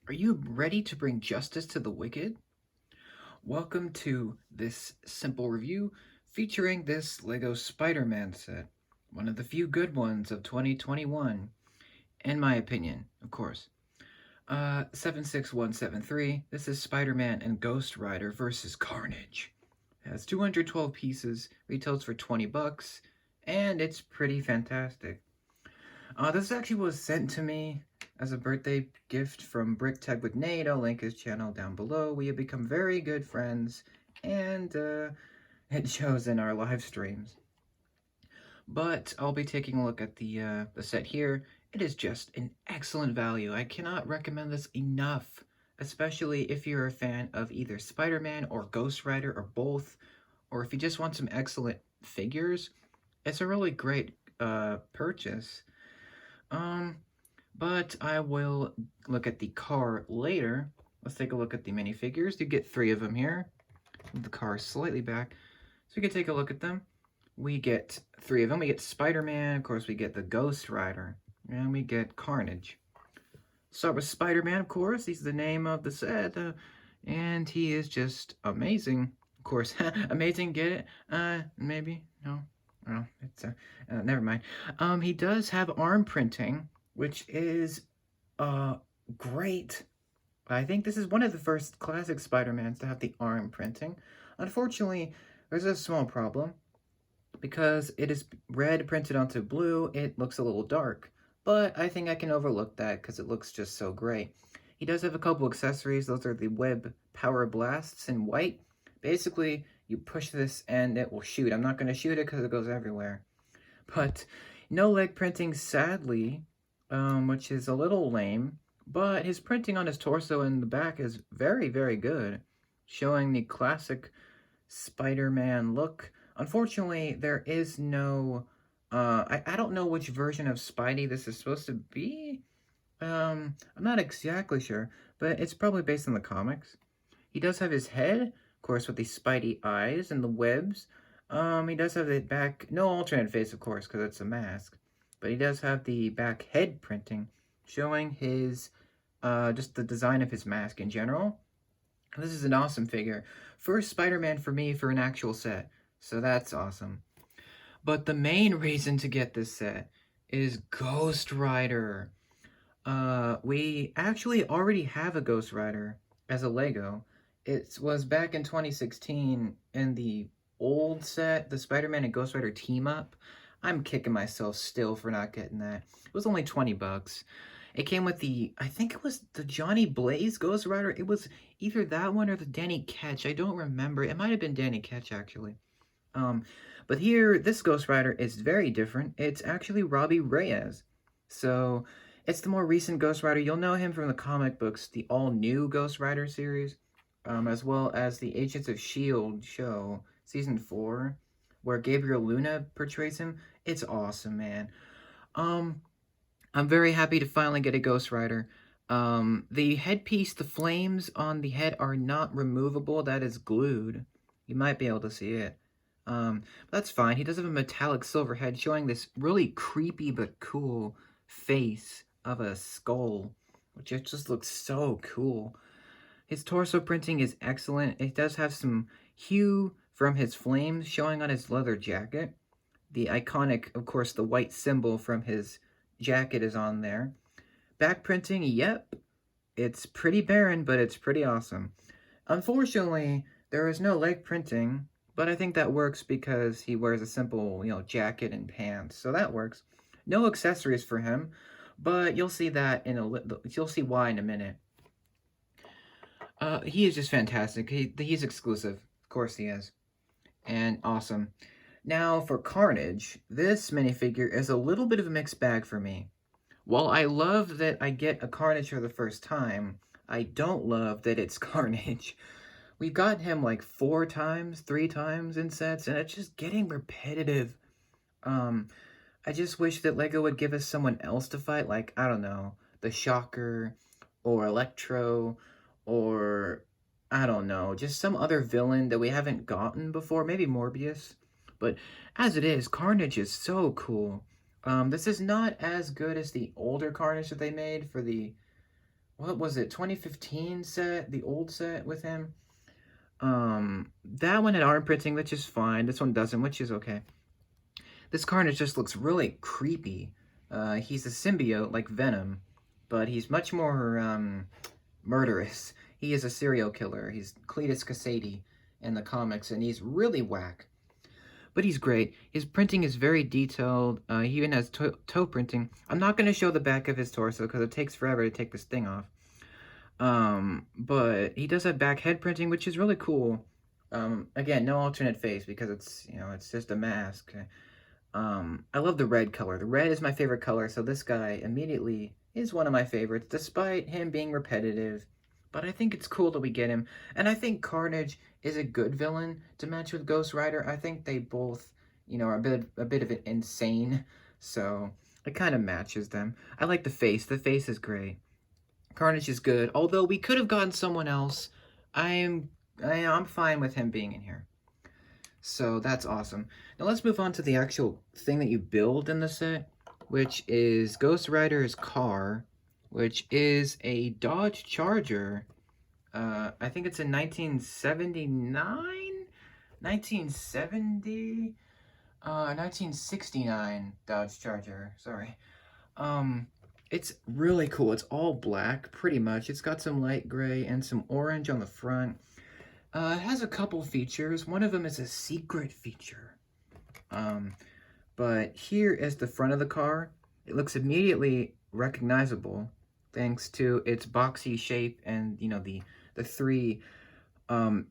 Are you ready to bring justice to the wicked? Welcome to this simple review featuring this LEGO Spider-Man set, one of the few good ones of 2021, in my opinion, of course. 76173, this is Spider-Man and Ghost Rider versus Carnage. It has 212 pieces, retails for 20 bucks, and it's pretty fantastic. This actually was sent to me as a birthday gift from Brick Tech with Nate. I'll link his channel down below. We have become very good friends, and it shows in our live streams. But I'll be taking a look at the set here. It is just an excellent value. I cannot recommend this enough, especially if you're a fan of either Spider-Man or Ghost Rider or both, or if you just want some excellent figures. It's a really great purchase. Um, but I will look at the car later. Let's take a look at the minifigures. You get 3 of them here. Move the car slightly back so we can take a look at them. We get 3 of them. We get Spider-Man, of course we get the Ghost Rider, and we get Carnage. Start with Spider-Man, of course. He's the name of the set, and he is just amazing. Of course, amazing, get it? Maybe? No? Oh, it's, never mind. He does have arm printing, which is, great. I think this is one of the first classic Spider-Mans to have the arm printing. Unfortunately, there's a small problem. Because it is red printed onto blue, it looks a little dark. But I think I can overlook that because it looks just so great. He does have a couple accessories. Those are the web power blasts in white. Basically, you push this and it will shoot. I'm not going to shoot it because it goes everywhere. But no leg printing, sadly, which is a little lame. But his printing on his torso and the back is very, very good, showing the classic Spider-Man look. Unfortunately, there is no, I don't know which version of Spidey this is supposed to be. I'm not exactly sure, but it's probably based on the comics. He does have his head, of course, with the Spidey eyes and the webs. He does have the back, no alternate face, of course, because it's a mask. But he does have the back head printing, showing his, just the design of his mask in general. This is an awesome figure. First Spider-Man for me for an actual set, so that's awesome. But the main reason to get this set is Ghost Rider. We actually already have a Ghost Rider as a Lego. It was back in 2016 in the old set, the Spider-Man and Ghost Rider team up. I'm kicking myself still for not getting that. It was only 20 bucks. It came with the, I think it was the Johnny Blaze Ghost Rider. It was either that one or the Danny Ketch. I don't remember. It might have been Danny Ketch, actually. Um, but here, this Ghost Rider is very different. It's actually Robbie Reyes. So, it's the more recent Ghost Rider. You'll know him from the comic books, the all-new Ghost Rider series, as well as the Agents of S.H.I.E.L.D. show, Season 4, where Gabriel Luna portrays him. It's awesome, man. Um, I'm very happy to finally get a Ghost Rider. The headpiece, the flames on the head are not removable. That is glued. You might be able to see it. That's fine. He does have a metallic silver head showing this really creepy but cool face of a skull, which just looks so cool. His torso printing is excellent. It does have some hue from his flames showing on his leather jacket. The iconic, of course, the white symbol from his jacket is on there. Back printing, yep. It's pretty barren, but it's pretty awesome. Unfortunately, there is no leg printing, but I think that works because he wears a simple, jacket and pants, so that works. No accessories for him, but you'll see that you'll see why in a minute. He is just fantastic. He's exclusive. Of course he is. And awesome. Now, for Carnage, this minifigure is a little bit of a mixed bag for me. While I love that I get a Carnage for the first time, I don't love that it's Carnage. We've got him like 4 times, 3 times in sets, and it's just getting repetitive. I just wish that LEGO would give us someone else to fight, like, I don't know, the Shocker, or Electro, or, I don't know, just some other villain that we haven't gotten before, maybe Morbius. But as it is, Carnage is so cool. This is not as good as the older Carnage that they made for the what was it, 2015 set, the old set with him. That one had arm printing, which is fine. This one doesn't, which is okay. This Carnage just looks really creepy. He's a symbiote like Venom, but he's much more murderous. He is a serial killer. He's Cletus Kasady in the comics, and he's really whack. But he's great. His printing is very detailed. He even has toe printing. I'm not going to show the back of his torso because it takes forever to take this thing off. But he does have back head printing, which is really cool. Again, no alternate face because it's, you know, it's just a mask. I love the red color. The red is my favorite color, so this guy immediately is one of my favorites, despite him being repetitive. But I think it's cool that we get him. And I think Carnage is a good villain to match with Ghost Rider. I think they both, you know, are a bit of an insane, so it kind of matches them. I like the face. The face is great. Carnage is good, although we could have gotten someone else. I'm fine with him being in here. So that's awesome. Now let's move on to the actual thing that you build in the set, which is Ghost Rider's car, which is a Dodge Charger. I think it's a 1979? 1970? 1969 Dodge Charger, sorry. It's really cool. It's all black, pretty much. It's got some light gray and some orange on the front. It has a couple features. One of them is a secret feature. But here is the front of the car. It looks immediately recognizable thanks to its boxy shape and, you know, the three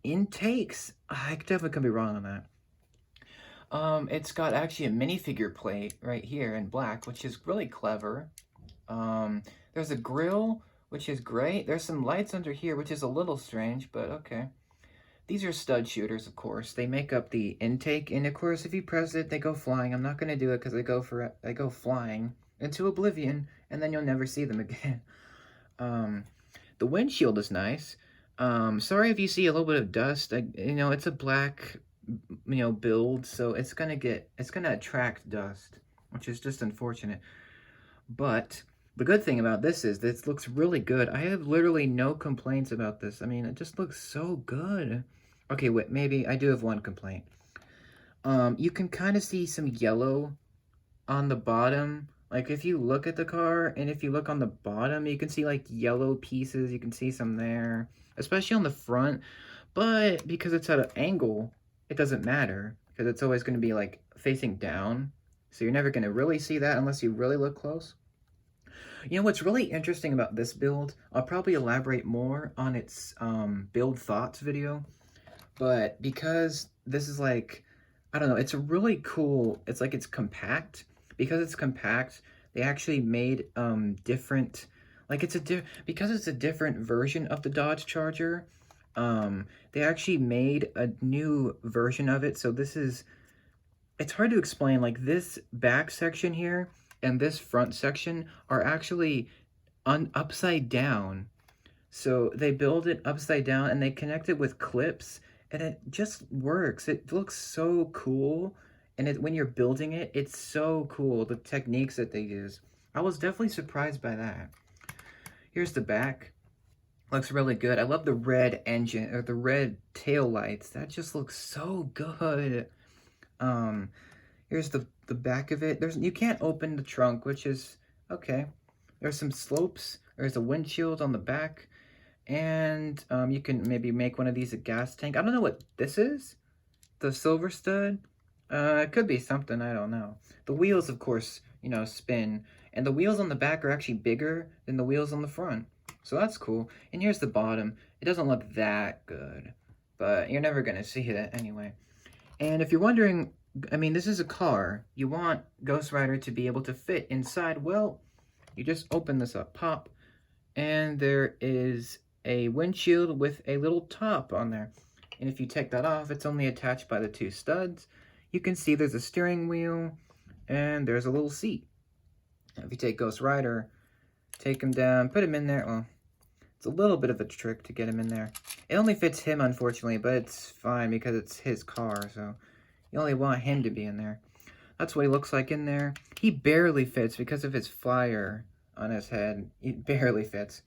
intakes. I definitely could be wrong on that. It's got actually a minifigure plate right here in black, which is really clever. There's a grill, which is great. There's some lights under here, which is a little strange, but okay. These are stud shooters, of course. They make up the intake, and of course, if you press it, they go flying. I'm not going to do it because they go flying into oblivion, and then you'll never see them again. The windshield is nice. Sorry if you see a little bit of dust. You know, it's a black, you know, build, so it's gonna attract dust, which is just unfortunate. But the good thing about this is this looks really good. I have literally no complaints about this. I mean, it just looks so good. Okay, wait, maybe I do have one complaint. You can kind of see some yellow on the bottom. Like, if you look at the car, and if you look on the bottom, you can see, like, yellow pieces. You can see some there, especially on the front. But because it's at an angle, it doesn't matter, because it's always going to be, like, facing down. So you're never going to really see that unless you really look close. You know what's really interesting about this build? I'll probably elaborate more on its build thoughts video. But because this is like, I don't know, it's a really cool, it's like it's compact. Because it's compact, they actually made different, like because it's a different version of the Dodge Charger, they actually made a new version of it. So this is, it's hard to explain, like this back section here and this front section are actually upside down. So they build it upside down and they connect it with clips, and it just works. It looks so cool. And when you're building it, it's so cool, the techniques that they use. I was definitely surprised by that. Here's the back. Looks really good. I love the red engine, or the red tail lights. That just looks so good. Here's the back of it. You can't open the trunk, which is okay. There's some slopes. There's a windshield on the back. And you can maybe make one of these a gas tank. I don't know what this is. The silver stud. It could be something, I don't know. The wheels, of course, you know, spin. And the wheels on the back are actually bigger than the wheels on the front. So that's cool. And here's the bottom. It doesn't look that good, but you're never going to see it anyway. And if you're wondering, I mean, this is a car. You want Ghost Rider to be able to fit inside. Well, you just open this up, pop, and there is a windshield with a little top on there. And if you take that off, it's only attached by the two studs. You can see there's a steering wheel, and there's a little seat. If you take Ghost Rider, take him down, put him in there. Well, it's a little bit of a trick to get him in there. It only fits him, unfortunately, but it's fine because it's his car, so you only want him to be in there. That's what he looks like in there. He barely fits because of his flyer on his head. He barely fits.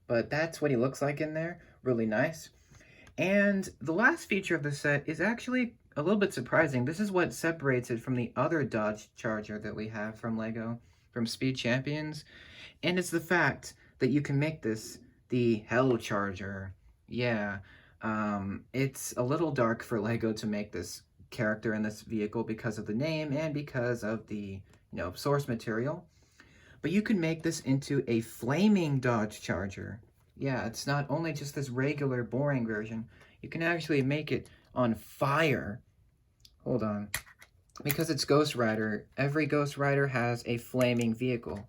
but that's what he looks like in there. Really nice. And the last feature of the set is actually a little bit surprising. This is what separates it from the other Dodge Charger that we have from LEGO, from Speed Champions. And it's the fact that you can make this the Hell Charger. Yeah, it's a little dark for LEGO to make this character in this vehicle because of the name and because of the, source material. But you can make this into a flaming Dodge Charger. Yeah, it's not only just this regular, boring version. You can actually make it on fire. Hold on. Because it's Ghost Rider, every Ghost Rider has a flaming vehicle.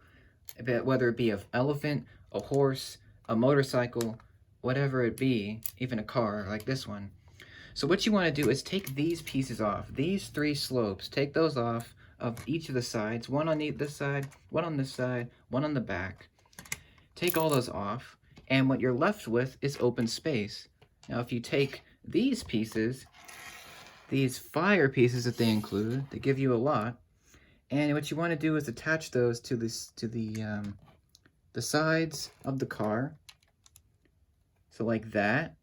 Whether it be an elephant, a horse, a motorcycle, whatever it be, even a car like this one. So what you want to do is take these pieces off, these 3 slopes, take those off of each of the sides, one on this side, one on this side, one on the back. Take all those off, and what you're left with is open space. Now if you take these pieces, these fire pieces that they include, they give you a lot, and what you want to do is attach those to the sides of the car. So like that.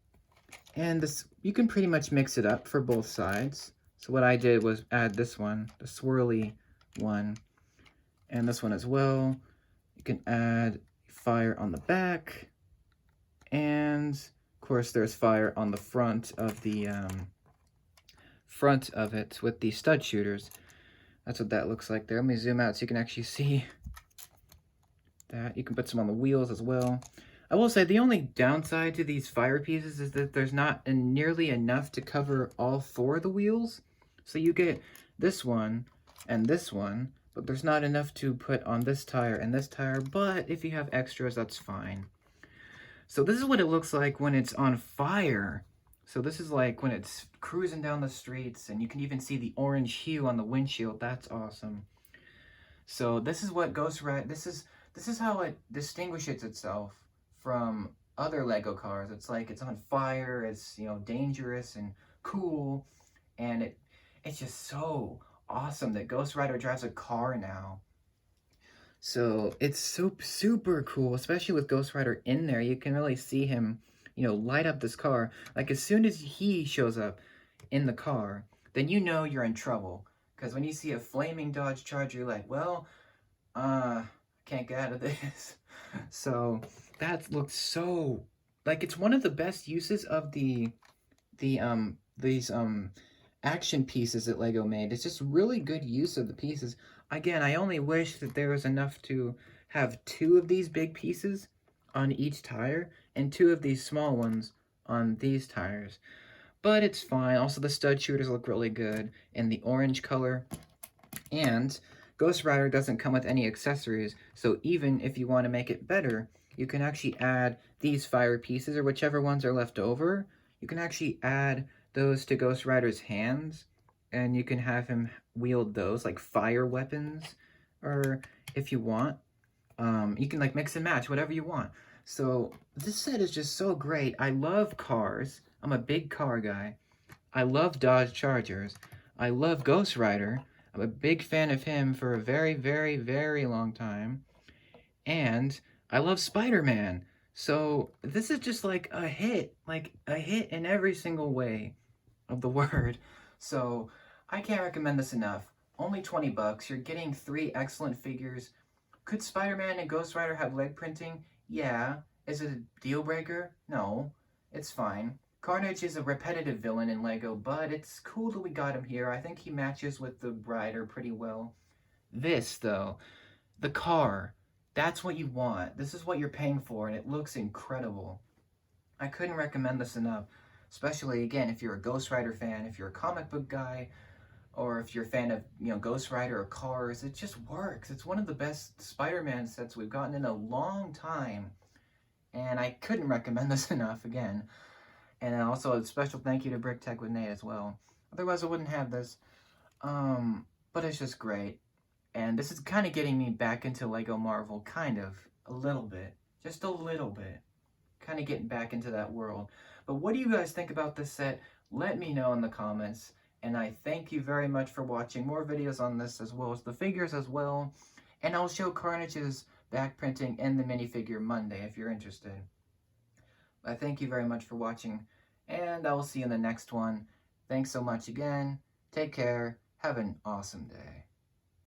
And this, you can pretty much mix it up for both sides. So what I did was add this one, the swirly one, and this one as well. You can add fire on the back, and of course there's fire on the front of it with the stud shooters. That's what that looks like there. Let me zoom out so you can actually see that. You can put some on the wheels as well. I will say the only downside to these fire pieces is that there's not nearly enough to cover all 4 of the wheels. So you get this one and this one, but there's not enough to put on this tire and this tire, but if you have extras, that's fine. So this is what it looks like when it's on fire. So this is like when it's cruising down the streets, and you can even see the orange hue on the windshield. That's awesome. So this is what Ghost Rider, this is how it distinguishes itself from other Lego cars. It's like it's on fire, it's, dangerous and cool, and it's just so awesome that Ghost Rider drives a car now. So it's super cool, especially with Ghost Rider in there. You can really see him, light up this car. Like as soon as he shows up in the car, then you know you're in trouble. Because when you see a flaming Dodge Charger, you're like, well, can't get out of this. So that looks so, like, it's one of the best uses of these action pieces that Lego made. It's just really good use of the pieces. Again, I only wish that there was enough to have 2 of these big pieces on each tire and 2 of these small ones on these tires. But it's fine. Also, the stud shooters look really good in the orange color. And Ghost Rider doesn't come with any accessories, so even if you want to make it better, you can actually add these fire pieces, or whichever ones are left over. You can actually add those to Ghost Rider's hands, and you can have him wield those like fire weapons, or if you want, you can like mix and match, whatever you want. So this set is just so great. I love cars. I'm a big car guy. I love Dodge Chargers. I love Ghost Rider. I'm a big fan of him for a very long time. And I love Spider-Man. So this is just like a hit in every single way of the word. So I can't recommend this enough. Only 20 bucks. You're getting 3 excellent figures. Could Spider-Man and Ghost Rider have leg printing? Yeah. Is it a deal breaker? No. It's fine. Carnage is a repetitive villain in LEGO, but it's cool that we got him here. I think he matches with the Rider pretty well. This, though, the car, that's what you want. This is what you're paying for, and it looks incredible. I couldn't recommend this enough, especially, again, if you're a Ghost Rider fan, if you're a comic book guy, or if you're a fan of, Ghost Rider or cars. It just works. It's one of the best Spider-Man sets we've gotten in a long time, and I couldn't recommend this enough, again. And also a special thank you to Brick Tech with Nate as well. Otherwise I wouldn't have this. But it's just great. And this is kind of getting me back into Lego Marvel, kind of. A little bit. Just a little bit. Kind of getting back into that world. But what do you guys think about this set? Let me know in the comments. And I thank you very much for watching. More videos on this as well as the figures as well. And I'll show Carnage's back printing and the minifigure Monday if you're interested. I thank you very much for watching, and I will see you in the next one. Thanks so much again. Take care. Have an awesome day.